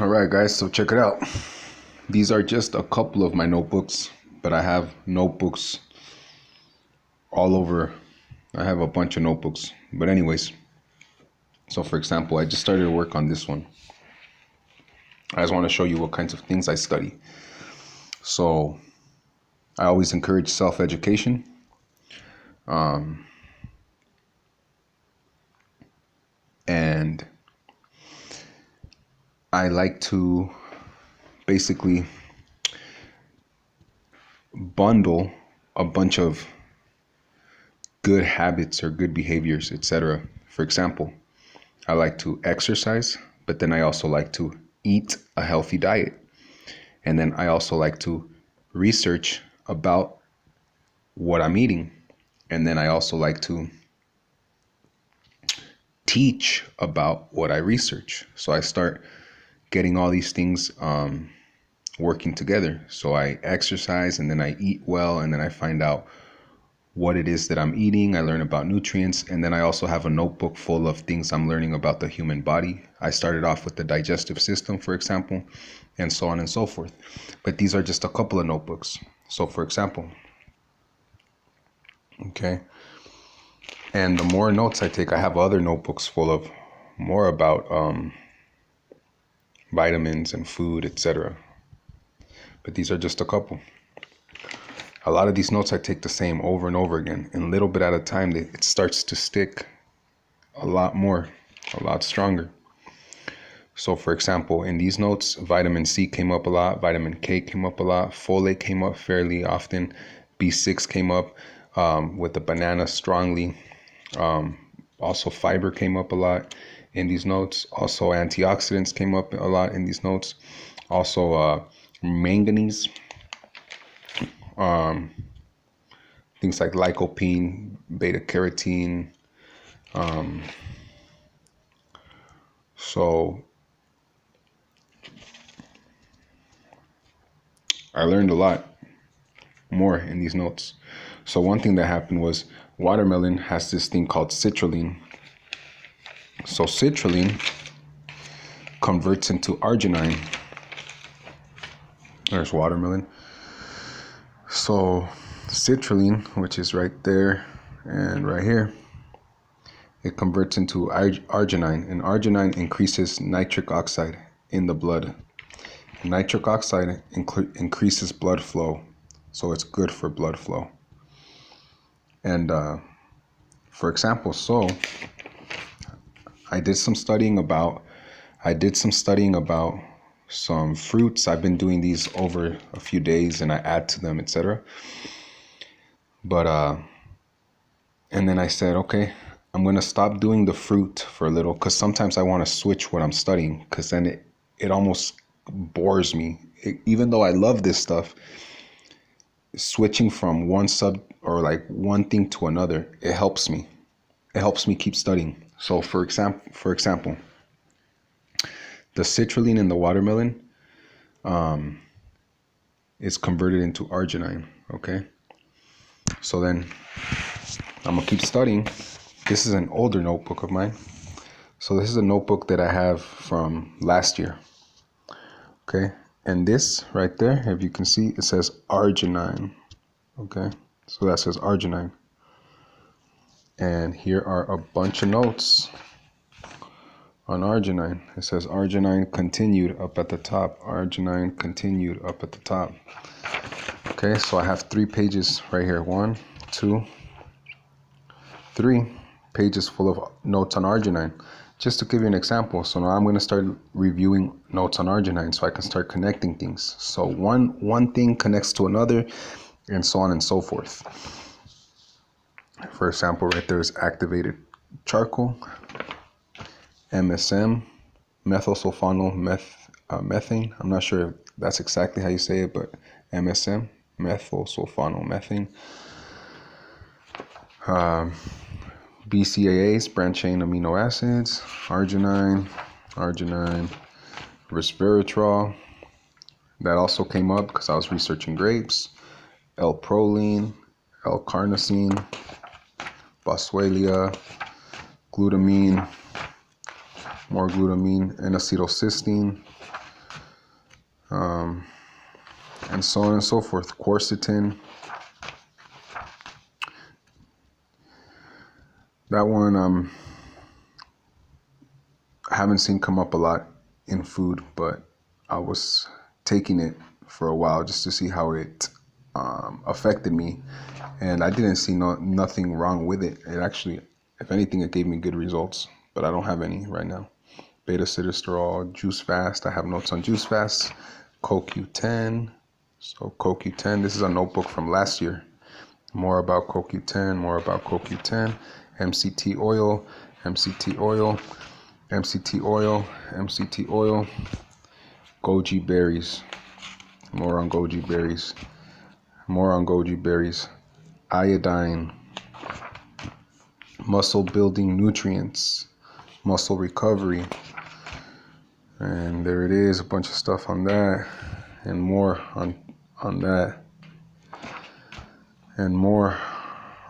All right, guys, so check it out. These are just a couple of my notebooks, but I have notebooks all over. I have a bunch of notebooks. But anyways, so for example, I just started to work on this one. I just want to show you what kinds of things I study. So I always encourage self-education. And I like to basically bundle a bunch of good habits or good behaviors, etc. For example, I like to exercise, but then I also like to eat a healthy diet. And then I also like to research about what I'm eating. And then I also like to teach about what I research. So I start getting all these things working together. So I exercise and then I eat well, and then I find out what it is that I'm eating. I learn about nutrients, and then I also have a notebook full of things I'm learning about the human body. I started off with the digestive system, for example, and so on and so forth. But these are just a couple of notebooks. So for example, okay, and the more notes I take, I have other notebooks full of more about vitamins and food, etc. But these are just a couple. A lot of these notes I take the same over and over again, and a little bit at a time, it starts to stick a lot more, a lot stronger. So for example, in these notes, vitamin C came up a lot, vitamin K came up a lot, folate came up fairly often, B6 came up with the banana strongly. Also fiber came up a lot in these notes. Also antioxidants came up a lot in these notes. Also manganese. Things like lycopene, beta carotene. So I learned a lot more in these notes. So one thing that happened was watermelon has this thing called citrulline. So citrulline converts into arginine. There's watermelon. So citrulline, which is right there and right here, it converts into arginine, and arginine increases nitric oxide in the blood. Nitric oxide increases blood flow, so it's good for blood flow. And for example, so I did some studying about some fruits. I've been doing these over a few days, and I add to them, etc. But and then I said, okay, I'm gonna stop doing the fruit for a little, because sometimes I want to switch what I'm studying, because then it almost bores me. Even though I love this stuff, switching from one thing to another, it helps me. It helps me keep studying. So for example, the citrulline in the watermelon is converted into arginine. Okay, so then I'm gonna keep studying. This is an older notebook of mine. So this is a notebook that I have from last year. Okay, and this right there, if you can see, it says arginine. Okay, so that says arginine. And here are a bunch of notes on arginine. It says arginine continued up at the top. Arginine continued up at the top. Okay, so I have 3 pages right here. 1, 2, 3 pages full of notes on arginine. Just to give you an example, so now I'm going to start reviewing notes on arginine so I can start connecting things. So one thing connects to another, and so on and so forth. For example, right there is activated charcoal, MSM, methylsulfonyl methane. I'm not sure if that's exactly how you say it, but MSM, methylsulfonyl methane. BCAAs, branched chain amino acids, arginine, resveratrol. That also came up because I was researching grapes. L-proline, L-carnosine, boswellia, glutamine, more glutamine, N-acetylcysteine, and so on and so forth. Quercetin. That one I haven't seen come up a lot in food, but I was taking it for a while just to see how it affected me, and I didn't see nothing wrong with it. It actually, if anything, it gave me good results, but I don't have any right now. Beta sitosterol, Juice Fast. I have notes on Juice Fast. CoQ10. So CoQ10, this is a notebook from last year. More about CoQ10, more about CoQ10. MCT oil, MCT oil, MCT oil, MCT oil. Goji berries. More on goji berries. More on goji berries. Iodine. Muscle building nutrients. Muscle recovery. And there it is, a bunch of stuff on that. And more on that. And more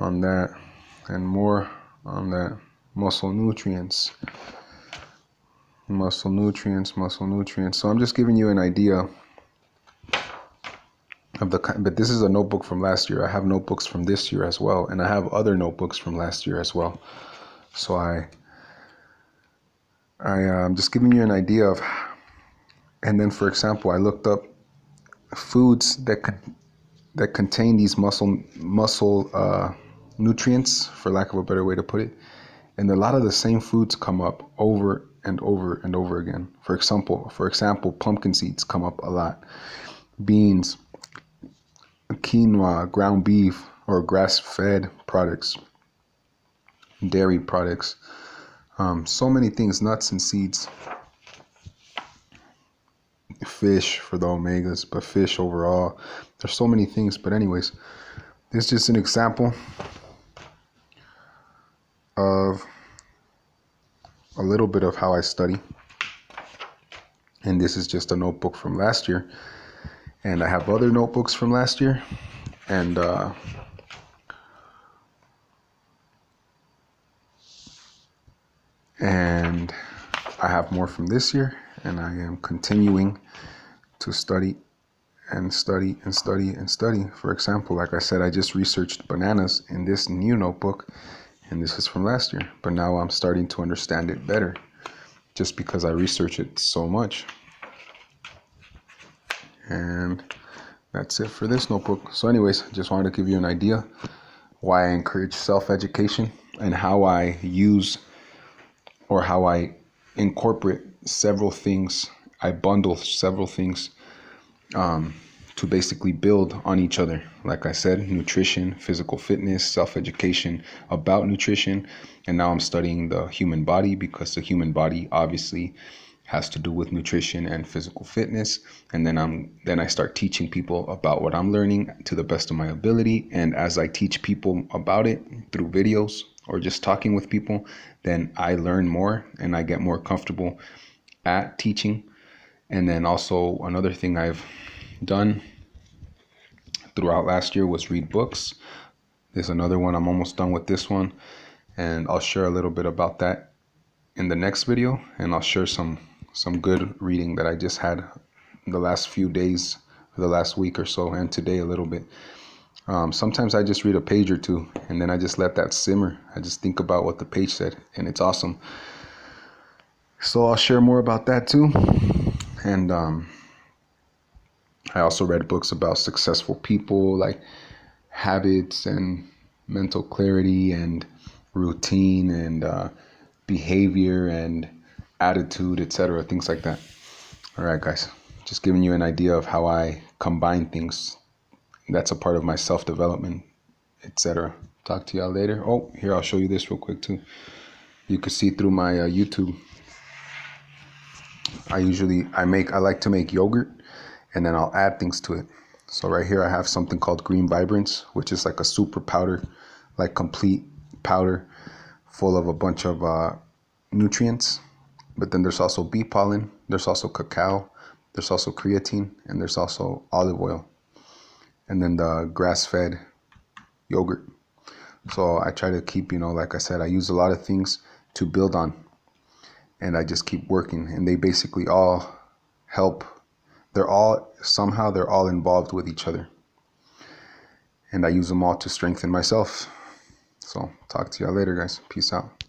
on that. And more on that. Muscle nutrients. Muscle nutrients, muscle nutrients. So I'm just giving you an idea of the kind, but this is a notebook from last year. I have notebooks from this year as well, and I have other notebooks from last year as well. So I'm just giving you an idea of, and then for example, I looked up foods that contain these muscle nutrients, for lack of a better way to put it, and a lot of the same foods come up over and over and over again. For example, pumpkin seeds come up a lot. Beans, quinoa, ground beef or grass-fed products, dairy products, so many things, nuts and seeds, fish for the omegas, but fish overall. There's so many things, but anyways, this is just an example of a little bit of how I study. And this is just a notebook from last year. And I have other notebooks from last year. And I have more from this year. And I am continuing to study and study and study and study. For example, like I said, I just researched bananas in this new notebook. And this is from last year, but now I'm starting to understand it better just because I research it so much. And that's it for this notebook. So anyways, just wanted to give you an idea why I encourage self-education and how I use or how I incorporate several things. I bundle several things to basically build on each other. Like I said, nutrition, physical fitness, self-education about nutrition. And now I'm studying the human body because the human body obviously has to do with nutrition and physical fitness. And then I start teaching people about what I'm learning to the best of my ability. And as I teach people about it through videos or just talking with people, then I learn more and I get more comfortable at teaching. And then also another thing I've done throughout last year was read books. There's another one. I'm almost done with this one, and I'll share a little bit about that in the next video. And I'll share some good reading that I just had the last few days, the last week or so, and today a little bit. Sometimes I just read a page or two and then I just let that simmer. I just think about what the page said, and it's awesome. So I'll share more about that too. And I also read books about successful people, like habits and mental clarity and routine and behavior and attitude, etc., things like that. All right, guys, just giving you an idea of how I combine things. That's a part of my self-development, etc. Talk to y'all later. Oh, here, I'll show you this real quick too. You can see through my YouTube. I like to make yogurt, and then I'll add things to it. So right here I have something called Green Vibrance, which is like a super powder, like complete powder full of a bunch of nutrients. But then there's also bee pollen, there's also cacao, there's also creatine, and there's also olive oil. And then the grass-fed yogurt. So I try to keep, like I said, I use a lot of things to build on. And I just keep working, and they basically all help somehow they're all involved with each other. And I use them all to strengthen myself. So talk to y'all later, guys. Peace out.